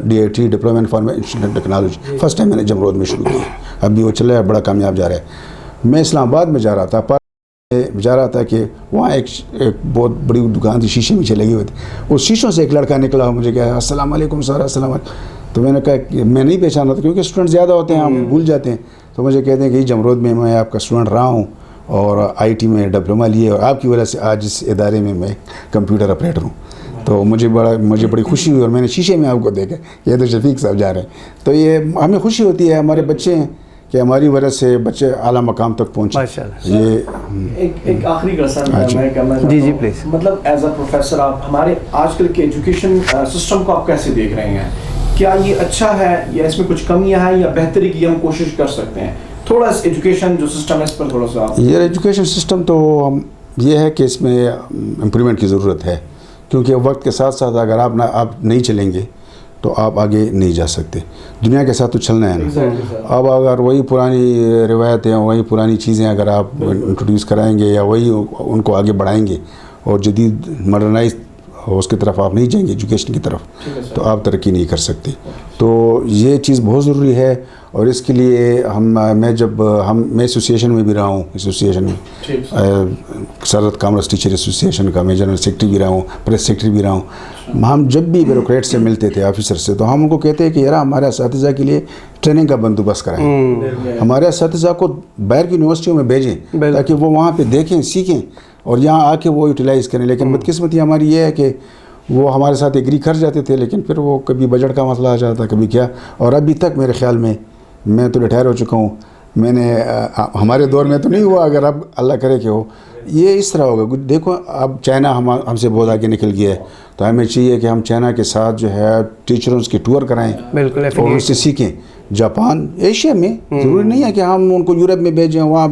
D A T diploma information technology, first time میں نے جمرود میں شروع کیا. ابھی وہ چل رہا ہے، بڑا کامیاب جا رہا ہے. میں اسلام آباد میں جا رہا تھا کہ وہاں ایک بہت بڑی دکان تھی، شیشے پیچھے لگے ہوئے تھے. اس شیشوں سے ایک لڑکا نکلا، مجھے کہا السلام علیکم سر، السلام علیکم. تو میں نے کہا کہ میں نہیں پہچانا تھا کیونکہ اسٹوڈنٹ زیادہ ہوتے ہیں، ہم بھول جاتے ہیں. تو مجھے کہتے ہیں کہ جمرود میں آپ کا اسٹوڈنٹ رہا ہوں اور آئی ٹی میں ڈپلوما لیے، اور آپ کی وجہ سے آج اس ادارے میں کمپیوٹر آپریٹر ہوں. تو مجھے بڑی خوشی ہوئی اور میں نے شیشے میں آپ کو دیکھا کہ یہ تو شفیق صاحب جا رہے ہیں. تو یہ ہمیں خوشی ہوتی ہے، ہمارے بچے ہیں کہ ہماری وجہ سے بچے اعلیٰ مقام تک پہنچے. یہ ایک آخری کنسرن جی پلیز، مطلب ایز اے پروفیسر آپ ہمارے آج کل کے ایجوکیشن سسٹم کو آپ کیسے دیکھ رہے ہیں؟ کیا یہ اچھا ہے یا اس میں کچھ کمیاں ہیں یا بہتری کی ہم کوشش کر سکتے ہیں؟ تھوڑا ایجوکیشن جو سسٹم ہے اس پر تھوڑا سا. یہ ایجوکیشن سسٹم تو یہ ہے کہ اس میں امپرومنٹ کی ضرورت ہے، کیونکہ وقت کے ساتھ ساتھ اگر آپ نہیں چلیں گے تو آپ آگے نہیں جا سکتے. دنیا کے ساتھ تو چلنا ہے نا. اب اگر وہی پرانی روایتیں، وہی پرانی چیزیں اگر آپ انٹروڈیوس کرائیں گے یا وہی ان کو آگے بڑھائیں گے اور جدید ماڈرنائز اس کی طرف آپ نہیں جائیں گے، ایجوکیشن کی طرف، تو آپ ترقی نہیں کر سکتے. تو یہ چیز بہت ضروری ہے. اور اس کے لیے میں ایسوسیشن میں بھی رہا ہوں، ایسوسیشن میں سرحد کامرس ٹیچر ایسوسیشن کا میں جنرل سیکرٹری بھی رہا ہوں، پریس سیکرٹری بھی رہا ہوں. ہم جب بھی بیوروکریٹ سے ملتے تھے، آفیسر سے، تو ہم ان کو کہتے ہیں کہ یار ہمارے اساتذہ کے لیے ٹریننگ کا بندوبست کرائیں، ہمارے اساتذہ کو باہر کی یونیورسٹیوں میں بھیجیں تاکہ وہ وہاں پہ دیکھیں، سیکھیں اور یہاں آ کے وہ یوٹیلائز کریں. لیکن بدقسمتی ہماری یہ ہے کہ وہ ہمارے ساتھ ایگری کر جاتے تھے، لیکن پھر وہ کبھی بجٹ کا مسئلہ آ جاتا، کبھی کیا. اور ابھی تک میرے خیال میں تو ریٹائر ہو چکا ہوں. میں نے ہمارے دور میں تو نہیں ہوا، اگر اب اللہ کرے کہ ہو یہ اس طرح ہوگا. دیکھو اب چائنا ہم سے بہت آگے نکل گیا ہے، تو ہمیں چاہیے کہ ہم چائنا کے ساتھ جو ہے ٹیچرز کے ٹور کرائیں اور ان سے سیکھیں. جاپان ایشیا میں ضروری نہیں ہے کہ ہم ان کو یورپ میں بھیجیں، وہاں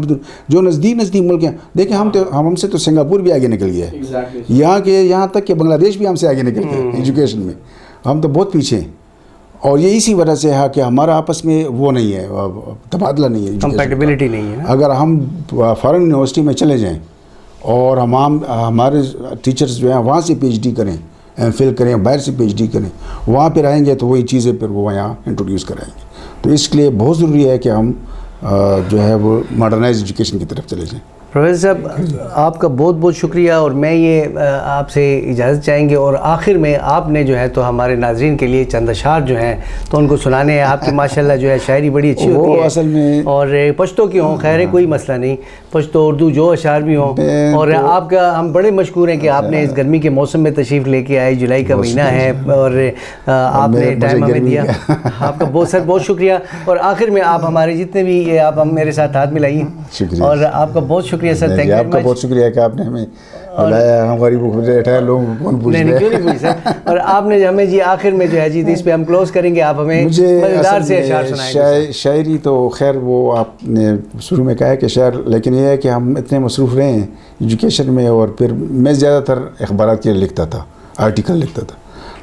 جو نزدیک ملک ہیں. دیکھیں ہم سے تو سنگاپور بھی آگے نکل گیا ہے، یہاں تک کہ بنگلہ دیش بھی ہم سے آگے نکل گیا ایجوکیشن میں. ہم تو بہت پیچھے ہیں اور یہ اسی وجہ سے ہے کہ ہمارا آپس میں وہ نہیں ہے، تبادلہ نہیں ہے، کمپیٹیبلٹی نہیں ہے. اگر ہم فارن یونیورسٹی میں چلے جائیں اور ہمارے ٹیچرز جو ہیں وہاں سے پی ایچ ڈی کریں، ایم فل کریں، باہر سے پی ایچ ڈی کریں، وہاں پہ رہیں گے تو وہی چیزیں پھر وہ یہاں انٹروڈیوس کرائیں گے. تو اس لیے بہت ضروری ہے کہ ہم جو ہے وہ ماڈرنائز ایجوکیشن کی طرف چلے جائیں. پروفیسر صاحب آپ کا بہت بہت شکریہ، اور میں یہ آپ سے اجازت چاہیں گے، اور آخر میں آپ نے جو ہے تو ہمارے ناظرین کے لیے چند اشعار جو ہیں تو ان کو سنانے ہیں. آپ کی ماشاءاللہ جو ہے شاعری بڑی اچھی ہوتی ہے اصل میں، اور پشتو کی ہوں، خیر ہے کوئی مسئلہ نہیں، پشتو اردو جو اشعار بھی ہوں. اور آپ کا ہم بڑے مشکور ہیں کہ آپ نے اس گرمی کے موسم میں تشریف لے کے آئے، جولائی کا مہینہ ہے اور آپ نے ٹائم ہمیں دیا. آپ کا بہت شکریہ. اور آخر میں آپ ہمارے جتنے بھی آپ ہم میرے ساتھ ہاتھ ملائیے. شکریہ، اور آپ کا بہت شکریہ سر. Thank you. آپ کا بہت شکریہ کہ آپ نے ہمیں بلایا. ہماری لوگوں کو کون پوچھ نہیں کیوں نہیں پوچھ سر. اور آپ نے ہمیں جی آخر میں جو ہے جی اس پہ ہم کلوز کریں گے، آپ ہمیں مزیدار سے اشعار سنائیں. شاعری تو خیر وہ آپ نے شروع میں کہا ہے کہ شاعر، لیکن یہ ہے کہ ہم اتنے مصروف رہے ہیں ایجوکیشن میں، اور پھر میں زیادہ تر اخبارات کے لکھتا تھا، آرٹیکل لکھتا تھا،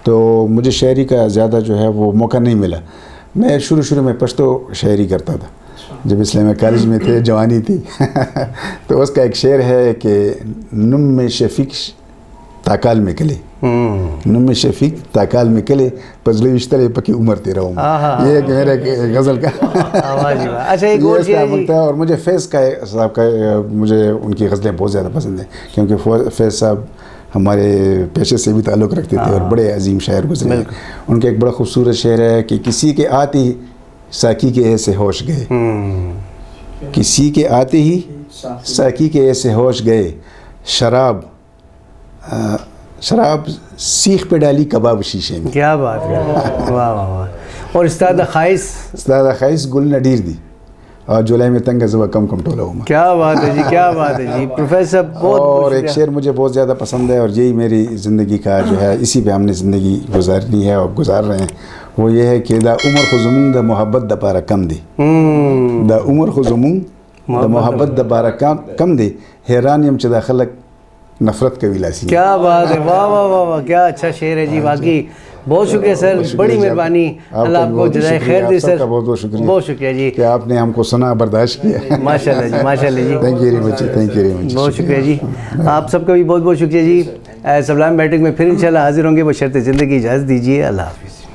تو مجھے شاعری کا زیادہ جو ہے وہ موقع نہیں ملا. میں شروع میں پشتو شاعری کرتا تھا جب اسلامیہ کالج میں تھے، جوانی تھی. تو اس کا ایک شعر ہے کہ نم میں شفیق تاکال میں کلے، نم میں شفیق تاکال میں کلے پزلو اشترے پکی عمر تیرا عمر. یہ ایک میرے غزل کا اچھا ایک اور ہے. اور مجھے فیض کا صاحب کا، مجھے ان کی غزلیں بہت زیادہ پسند ہیں، کیونکہ فیض صاحب ہمارے پیشے سے بھی تعلق رکھتے تھے اور بڑے عظیم شاعر گزرے ہیں. ان کا ایک بڑا خوبصورت شعر ہے کہ کسی کے آتے ہی ساکی کے ایسے ہوش گئے، کسی کے آتے ہی ساکی کے ایسے ہوش گئے، شراب سیخ پہ ڈالی کباب شیشے میں. کیا بات ہے، واہ واہ واہ. اور استاد خائص گل نہ ڈیر دی، اور جولائی میں تنگ زبا کم ٹولا ہوں. کیا بات ہے جی، کیا بات ہے جی پروفیسر. اور ایک شعر مجھے بہت زیادہ پسند ہے، اور یہی میری زندگی کا جو ہے، اسی پہ ہم نے زندگی گزارنی ہے اور گزار رہے ہیں. وہ یہ ہے کہ دا عمر خزمون دا محبت دا پارا کم دے، دا عمر خزمون دا محبت دا پارا کم دے، حیران یم چدا خلق نفرت کا ولاسی. کیا بات ہے، واہ واہ واہ واہ، کیا اچھا شعر ہے جی واقعی. بہت شکریہ سر، بڑی مہربانی. اللہ آپ کو جزائے خیر دے سر. بہت شکریہ، بہت شکریہ جی کہ آپ نے ہم کو سنا، برداشت کیا. ماشاء اللہ جی، ماشاء اللہ جی. Thank you very much, thank you very much. بہت شکریہ جی. آپ سب کا بھی بہت بہت شکریہ جی. سبلائم بیٹک میں پھر انشاءاللہ حاضر ہوں گے، بشرط زندگی اجازت دیجیے. اللہ حافظ.